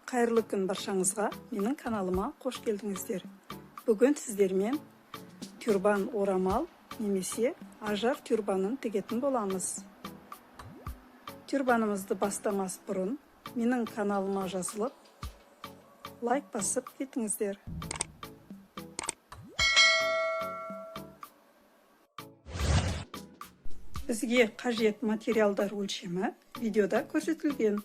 Қайырлы күн баршаңызға, менің каналыма қош келдіңіздер. Бүгін сіздермен тюрбан орамал немесе ажар тюрбанын тігетін боламыз. Тюрбанымызды бастамас бұрын менің каналыма жазылып, лайк басып кетіңіздер. Бізге қажет материалдар өлшемі видеода көрсетілген.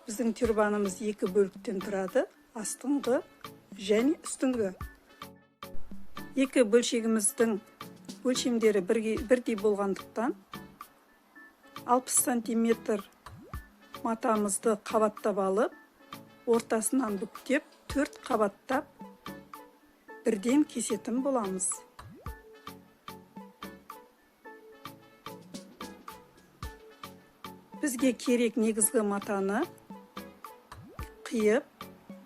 Біздің тюрбанымыз екі бөліктен тұрады, астыңғы және үстіңгі. Екі бөлшегіміздің өлшемдері бірдей болғандықтан 60 сантиметр матамызды қабаттап алып, ортасынан бүктеп, 4 қабаттап бірден кесетін боламыз. Бізге керек негізгі матаны қиып,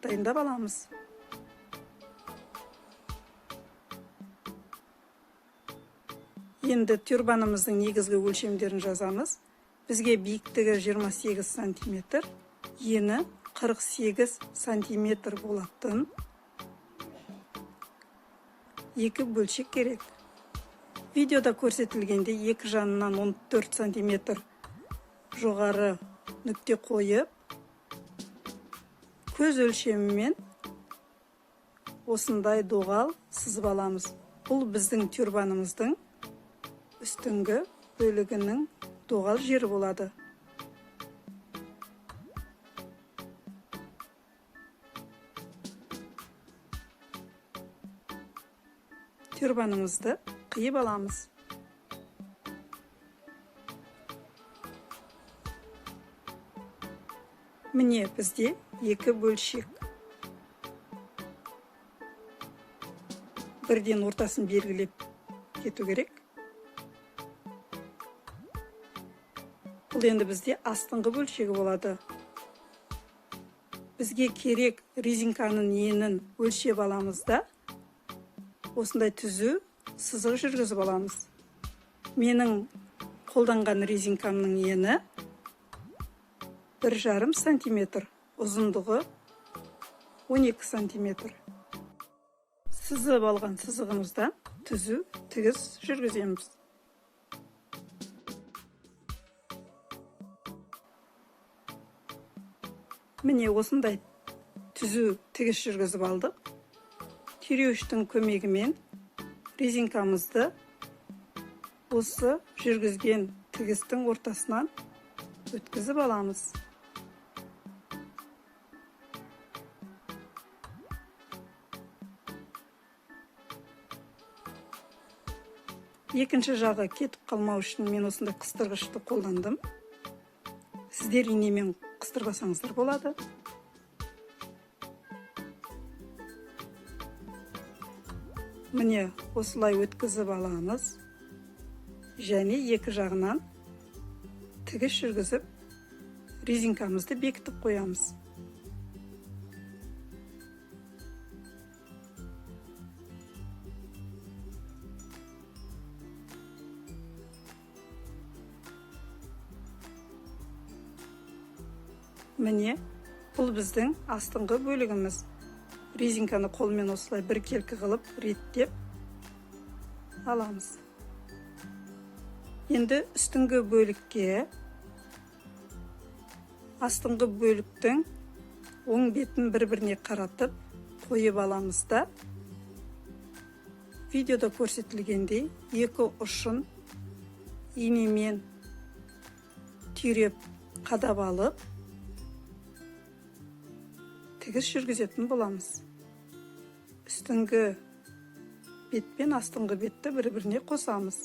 дайындап аламыз. Енді тюрбанымыздың негізгі өлшемдерін жазамыз. Бізге биіктігі 28 сантиметр, ені 48 сантиметр болатын екі бөлшек керек. Видеода көрсетілгенде екі жанынан 14 сантиметр жоғары нүкте қойып, көз өлшемімен осындай доғал сызып аламыз. Бұл біздің тюрбанымыздың үстіңгі бөлігінің доғал жері болады. Тюрбанымызды қиып аламыз. Міне бізде екі бөлшек. Бірден ортасын белгілеп кету керек. Бұл енді бізде астыңғы бөлшегі болады. Бізге керек резинканың енін өлшеп аламыз да, осындай түзу сызық жүргізіп аламыз. Менің қолданған резинкамның ені 1,5 сантиметр, ұзындығы 12 сантиметр. Сызып алған сызығымыздан түзу тігіс жүргіземіз. Міне осындай түзу тігіс жүргізіп алдық. Түйреуіштің көмегімен резинкамызды осы жүргізген тігістің ортасынан өткізіп аламыз. Екінші жағы кетіп қалмау үшін мен осындай қыстырғышты қолдандым. Сіздер инемен қыстырғасаңыздар болады. Міне осылай өткізіп аламыз. Және екі жағынан тігіс жүргізіп, резинкамызды бекітіп қоямыз. Міне, бұл біздің астыңғы бөлігіміз. Резинканы қолмен осылай біркелкі қылып реттеп аламыз. Енді үстіңгі бөлікке астыңғы бөліктің оң бетін бір-біріне қаратып қойып аламыз да, видеода көрсетілгендей екі ұшын инемен түйреп қадап алып, тігіс жүргізетін боламыз. Үстіңгі бет пен астыңғы бетті бір-біріне қосамыз.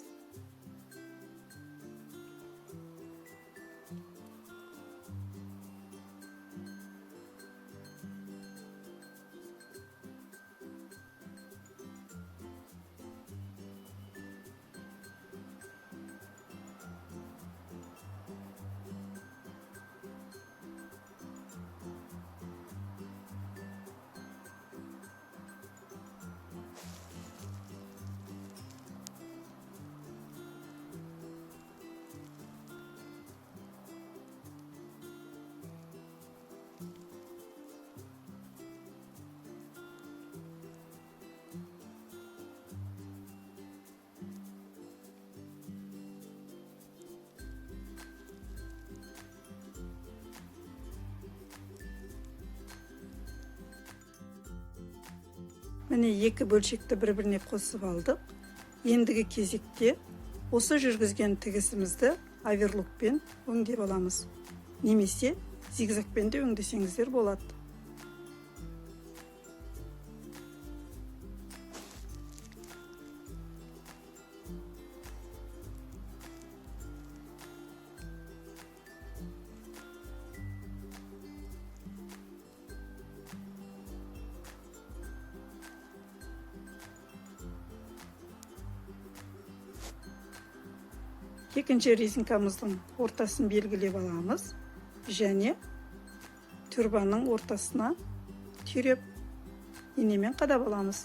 Міне екі бөлшекті бір-біріне қосып алдық. Ендігі кезекте осы жүргізген тігісімізді оверлокпен өңдеп аламыз. Немесе зигзагпен де өңдесеңіздер болады. Екінші резинкамыздың ортасын белгілеп аламыз және тюрбанның ортасына түйреп инемен қадап аламыз.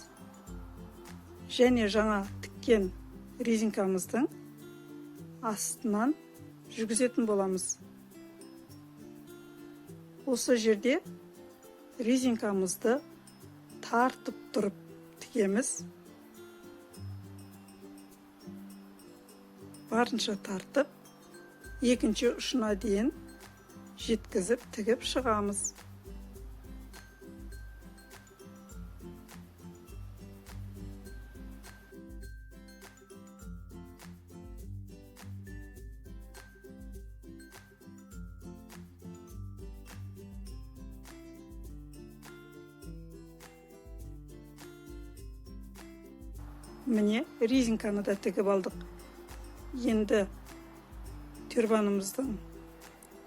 Және жаңа тіккен резинкамыздың астынан жүргізетін боламыз. Осы жерде резинкамызды тартып тұрып тігеміз. Барынша тартып, екінші ұшына дейін жеткізіп тігіп шығамыз. Міне резинканы да тігіп алдық. Енді тюрбанымыздың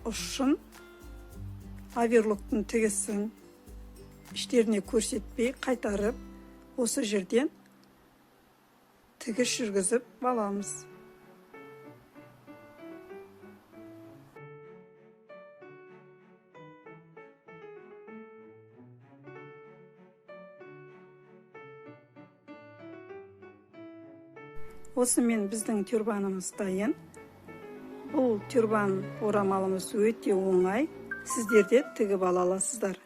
ұшын оверлоктың тігісін іштеріне көрсетпей қайтарып, осы жерден тігіс жүргізіп аламыз. Осымен біздің тюрбанымыз дайын. Бұл тюрбан орамалымыз өте оңай. Сіздер де тігіп ала аласыздар.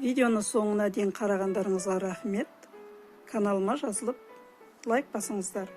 Видеоны соңына дейін қарағандарыңызға рахмет. Каналыма жазылып лайк басыңыздар.